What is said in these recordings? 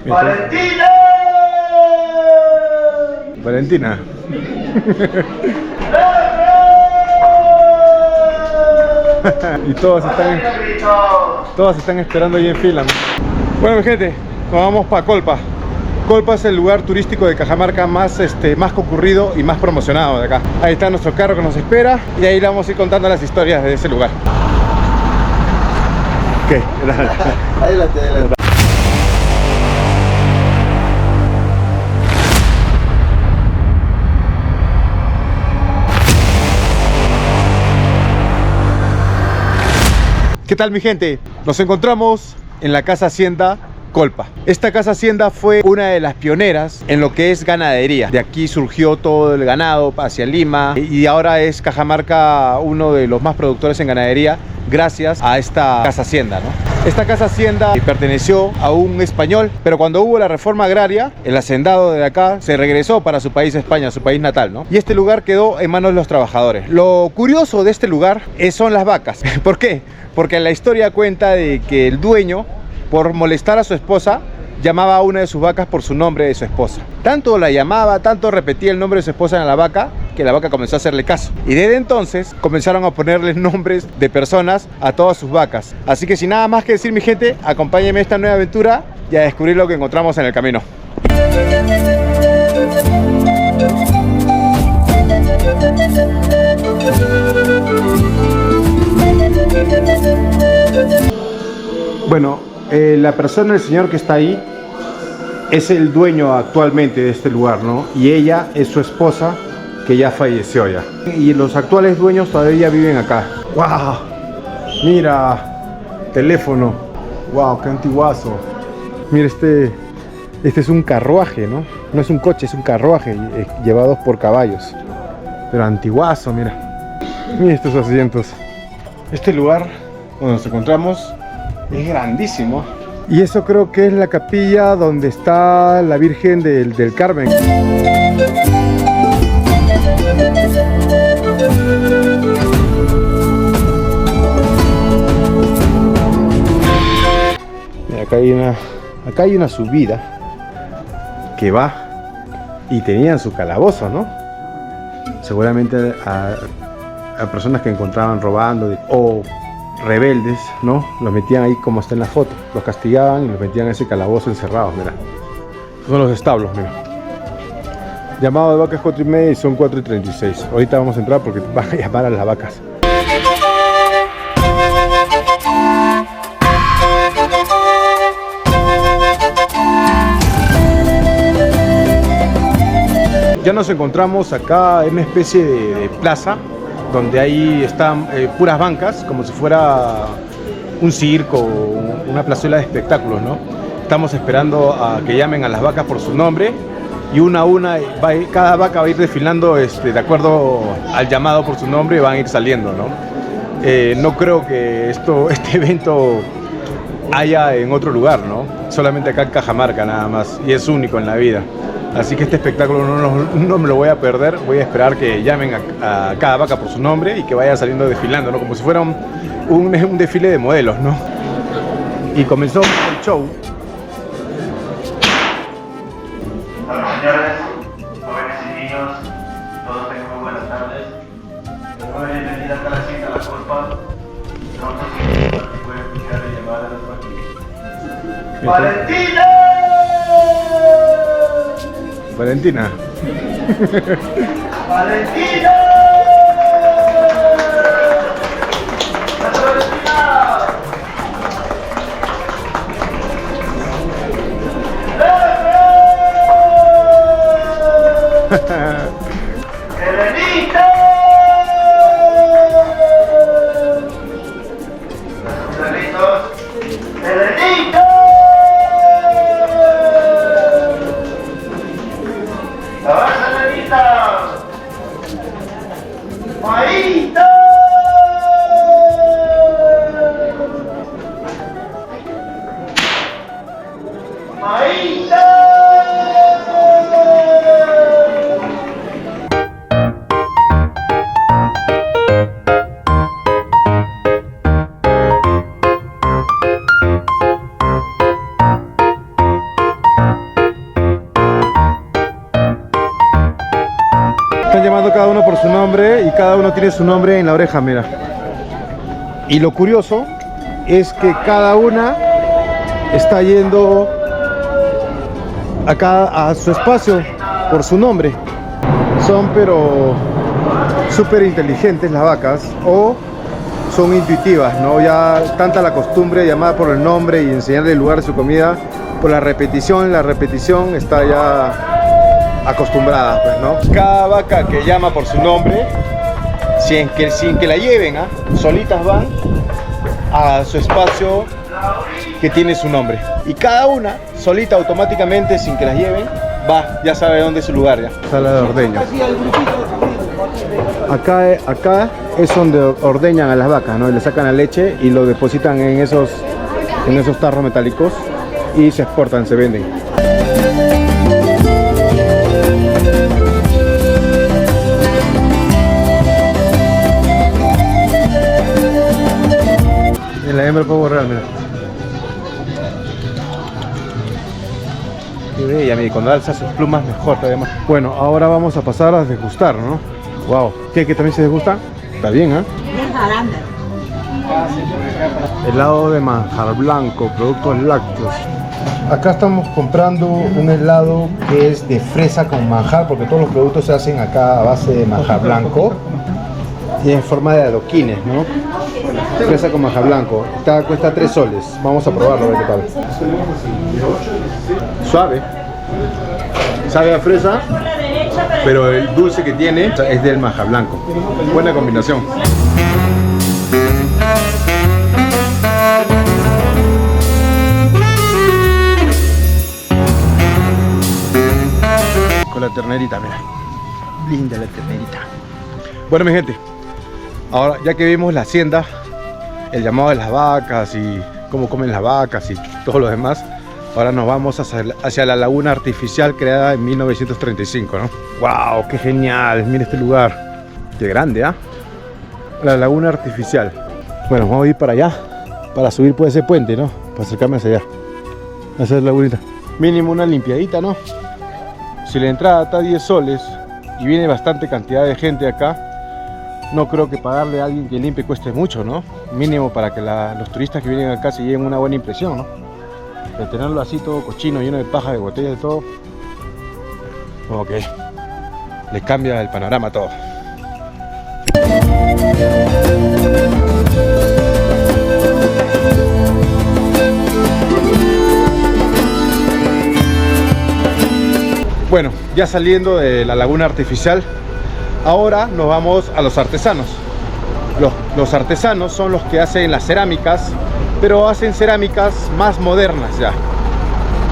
¡Valentina! Valentina. Y todos están esperando ahí en fila. Bueno, mi gente, nos vamos para Colpa. Colpa es el lugar turístico de Cajamarca más concurrido y más promocionado de acá. Ahí está nuestro carro que nos espera y ahí le vamos a ir contando las historias de ese lugar. ¿Qué? Adelante. ¿Qué tal, mi gente? Nos encontramos en la Casa Hacienda Colpa. Esta Casa Hacienda fue una de las pioneras en lo que es ganadería. De aquí surgió todo el ganado hacia Lima y ahora es Cajamarca uno de los más productores en ganadería gracias a esta Casa Hacienda, ¿no? Esta Casa Hacienda perteneció a un español, pero cuando hubo la reforma agraria, el hacendado de acá se regresó para su país, España, su país natal, ¿no? Y este lugar quedó en manos de los trabajadores. Lo curioso de este lugar son las vacas. ¿Por qué? Porque la historia cuenta de que el dueño, por molestar a su esposa, llamaba a una de sus vacas por su nombre de su esposa. Tanto la llamaba, tanto repetía el nombre de su esposa en la vaca, que la vaca comenzó a hacerle caso. Y desde entonces comenzaron a ponerles nombres de personas a todas sus vacas. Así que sin nada más que decir, mi gente, acompáñenme a esta nueva aventura y a descubrir lo que encontramos en el camino. Bueno, la persona, el señor que está ahí, es el dueño actualmente de este lugar, ¿no? Y ella es su esposa, que ya falleció ya. Y los actuales dueños todavía viven acá. ¡Wow! Mira, teléfono. ¡Wow! ¡Qué antiguazo! Mira, este es un carruaje, ¿no? No es un coche, es un carruaje llevado por caballos. Pero antiguazo, mira. Mira estos asientos. Este lugar donde nos encontramos es grandísimo. Y eso creo que es la capilla donde está la Virgen del Carmen. Mira, acá hay una subida que va y tenían su calabozo, ¿no? Seguramente a personas que encontraban robando o rebeldes, ¿no? Los metían ahí como está en la foto, los castigaban y los metían en ese calabozo encerrados. Mira, estos son los establos, mira. Llamado de vacas 4:30 y son 4:36. Ahorita vamos a entrar porque van a llamar a las vacas. Ya nos encontramos acá en una especie de plaza donde ahí están puras bancas, como si fuera un circo o una plazuela de espectáculos, ¿no? Estamos esperando a que llamen a las vacas por su nombre y una a una cada vaca va a ir desfilando de acuerdo al llamado por su nombre y van a ir saliendo, ¿no? No creo que este evento haya en otro lugar, ¿no? Solamente acá en Cajamarca nada más, y es único en la vida. Así que este espectáculo no me lo voy a perder. Voy a esperar que llamen a cada vaca por su nombre y que vaya saliendo desfilando, ¿no? Como si fuera un desfile de modelos, ¿no? Y comenzó el show. Hola, señores, jóvenes y niños, todos tengan muy buenas tardes. Muy bienvenidas a la cita a la Colpa. Nosotros pueden escuchar y llamar a los aquí. ¡Valentina! Valentina. ¡Valentina! ¡Elenita! ¡Elenita! ¡Maíta! ¡Maíta! llamando cada uno por su nombre y cada uno tiene su nombre en la oreja, mira. Y lo curioso es que cada una está yendo acá a su espacio por su nombre. Son pero súper inteligentes las vacas, o son intuitivas, ¿no? Ya tanta la costumbre de llamar por el nombre y enseñarle el lugar de su comida, por la repetición está ya acostumbrada, pues, ¿no? Cada vaca que llama por su nombre, sin que la lleven, solitas van a su espacio que tiene su nombre, y cada una solita automáticamente, sin que las lleven, ya sabe dónde es su lugar ya. Sala de ordeño. Acá es donde ordeñan a las vacas, ¿no? Y le sacan la leche y lo depositan en esos tarros metálicos y se exportan, se venden. En la hembra pavo real, mira. Qué bella, mira, cuando alza sus plumas mejor todavía más. Bueno, ahora vamos a pasar a degustar, ¿no? Wow, ¿qué también se degusta? Está bien, ¿eh? Helado de manjar blanco, productos lácteos. Acá estamos comprando un helado que es de fresa con manjar, porque todos los productos se hacen acá a base de manjar blanco y en forma de adoquines, ¿no? Fresa con manjar blanco. Cuesta 3 soles. Vamos a probarlo, a ver qué tal. Suave. Sabe a fresa, pero el dulce que tiene es del manjar blanco. Buena combinación. Con la ternerita, mira. Linda la ternerita. Bueno, mi gente, ahora ya que vimos la hacienda, el llamado de las vacas y cómo comen las vacas y todo lo demás, ahora nos vamos hacia la laguna artificial creada en 1935, ¿no? ¡Wow! ¡Qué genial! Mira este lugar. ¡Qué grande, ¿ah? La laguna artificial. Bueno, vamos a ir para allá, para subir por ese puente, ¿no? Para acercarme hacia allá. Esa es la lagunita. Mínimo una limpiadita, ¿no? Si la entrada está 10 soles y viene bastante cantidad de gente acá, no creo que pagarle a alguien que limpie cueste mucho, ¿no? Mínimo para que los turistas que vienen acá se lleven una buena impresión, ¿no? De tenerlo así todo cochino, lleno de paja, de botellas, de todo, como que le cambia el panorama a todo. Bueno, ya saliendo de la laguna artificial, ahora nos vamos a los artesanos. Los artesanos son los que hacen las cerámicas, pero hacen cerámicas más modernas ya.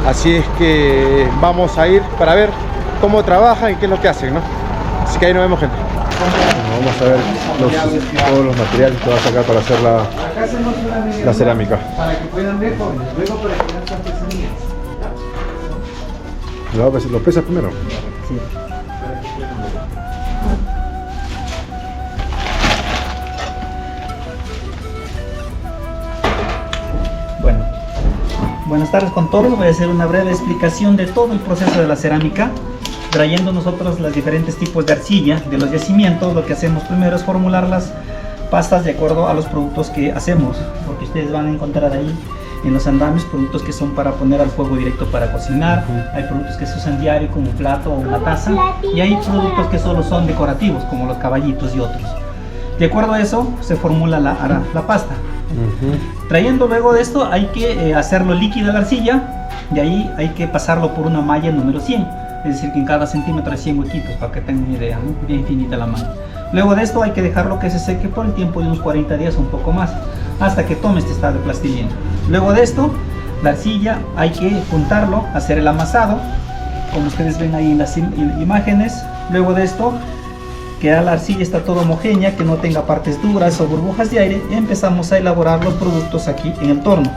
Así es que vamos a ir para ver cómo trabajan y qué es lo que hacen, ¿no? Así que ahí nos vemos, gente. Bueno, vamos a ver todos los materiales que va a sacar para hacer la cerámica. Para que puedan ver, luego para que vean su artesanía. ¿Lo pesas primero? Sí. Bueno, buenas tardes con todos. Voy a hacer una breve explicación de todo el proceso de la cerámica. Trayendo nosotros los diferentes tipos de arcilla de los yacimientos, lo que hacemos primero es formular las pastas de acuerdo a los productos que hacemos, porque ustedes van a encontrar ahí en los andamios productos que son para poner al fuego directo para cocinar, hay productos que se usan diario como un plato o una taza, y hay productos que solo son decorativos como los caballitos y otros. De acuerdo a eso se formula la pasta. Trayendo luego de esto hay que hacerlo líquida la arcilla, y ahí hay que pasarlo por una malla número 100. Es decir, que en cada centímetro hay 100 huequitos, para que tengan una idea, ¿no? Bien finita la malla. Luego de esto hay que dejarlo que se seque por el tiempo de unos 40 días o un poco más, hasta que tome este estado de plastilina. Luego de esto, la arcilla hay que juntarlo, hacer el amasado, como ustedes ven ahí en las imágenes. Luego de esto, que la arcilla está toda homogénea, que no tenga partes duras o burbujas de aire, y empezamos a elaborar los productos aquí en el torno.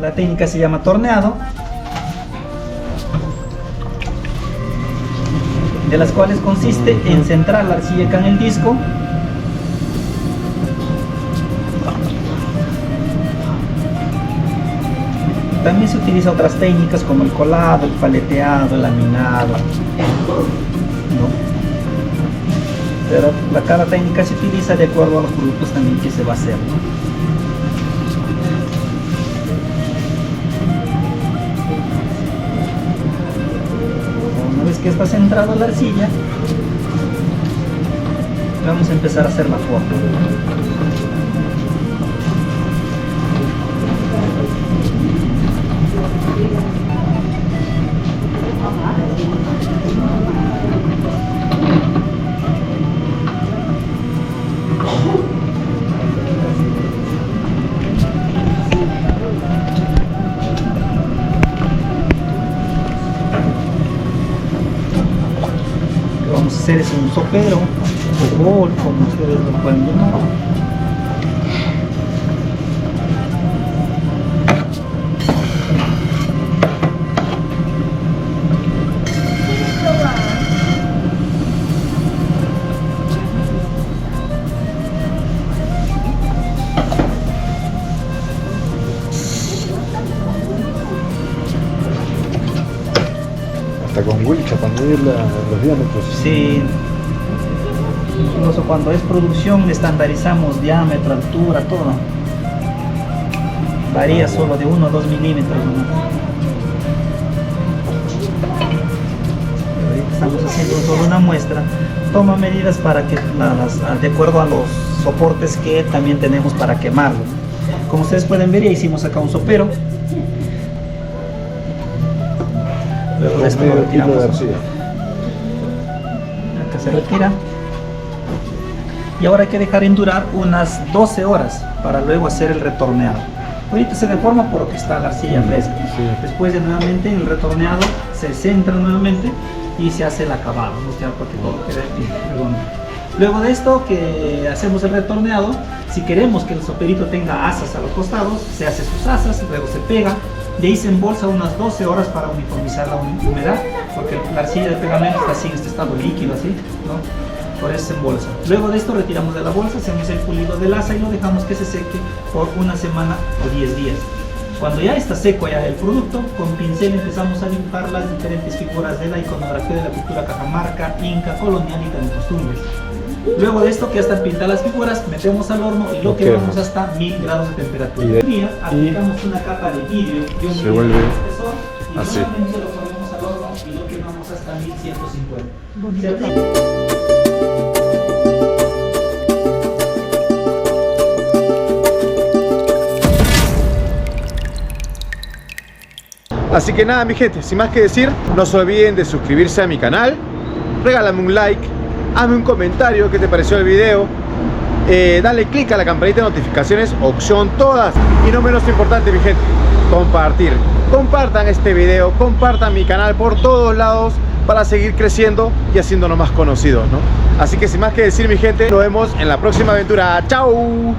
La técnica se llama torneado, de las cuales consiste en centrar la arcilla acá en el disco, también se utilizan otras técnicas como el colado, el paleteado, el laminado, ¿no? Pero cada técnica se utiliza de acuerdo a los productos también que se va a hacer, ¿no? Una vez que está centrada la arcilla, vamos a empezar a hacer la forma. Lo que vamos a hacer es un sopero o bol, como ustedes lo pueden llamar. Hasta con wincha para medir los diámetros. Sí. Incluso cuando es producción estandarizamos diámetro, altura, todo. Varía solo de 1 o 2 milímetros, ¿no? Ahorita estamos haciendo solo una muestra. Toma medidas para que de acuerdo a los soportes que también tenemos para quemarlo. Como ustedes pueden ver, ya hicimos acá un sopero. Luego de esto lo retiramos. Acá se retira. Y ahora hay que dejar endurar unas 12 horas para luego hacer el retorneado. Ahorita se deforma por lo que está la arcilla fresca. Sí. Después de nuevamente el retorneado se centra nuevamente y se hace el acabado, ¿no? Para que todo quede redondo. Luego de esto que hacemos el retorneado, si queremos que el soperito tenga asas a los costados, se hace sus asas, luego se pega. De ahí se embolsa unas 12 horas para uniformizar la humedad, porque la arcilla de pegamento está así en este estado líquido, así, ¿no? Por eso se embolsa. Luego de esto retiramos de la bolsa, hacemos el pulido del asa y lo dejamos que se seque por una semana o 10 días. Cuando ya está seco ya el producto, con pincel empezamos a dibujar las diferentes figuras de la iconografía de la cultura cajamarca, inca, colonial y de costumbres. Luego de esto que ya están pintadas las figuras, metemos al horno y lo quemamos hasta 1000 grados de temperatura. Aplicamos una capa de vidrio y un se vuelve espesor y así. nuevamente lo ponemos al horno y lo quemamos hasta 1150. Así que nada, mi gente, sin más que decir, no se olviden de suscribirse a mi canal, regálame un like, hazme un comentario qué te pareció el video, dale click a la campanita de notificaciones, opción todas, y no menos importante, mi gente, compartir. Compartan este video, compartan mi canal por todos lados para seguir creciendo y haciéndonos más conocidos, ¿no? Así que sin más que decir, mi gente, nos vemos en la próxima aventura. ¡Chao!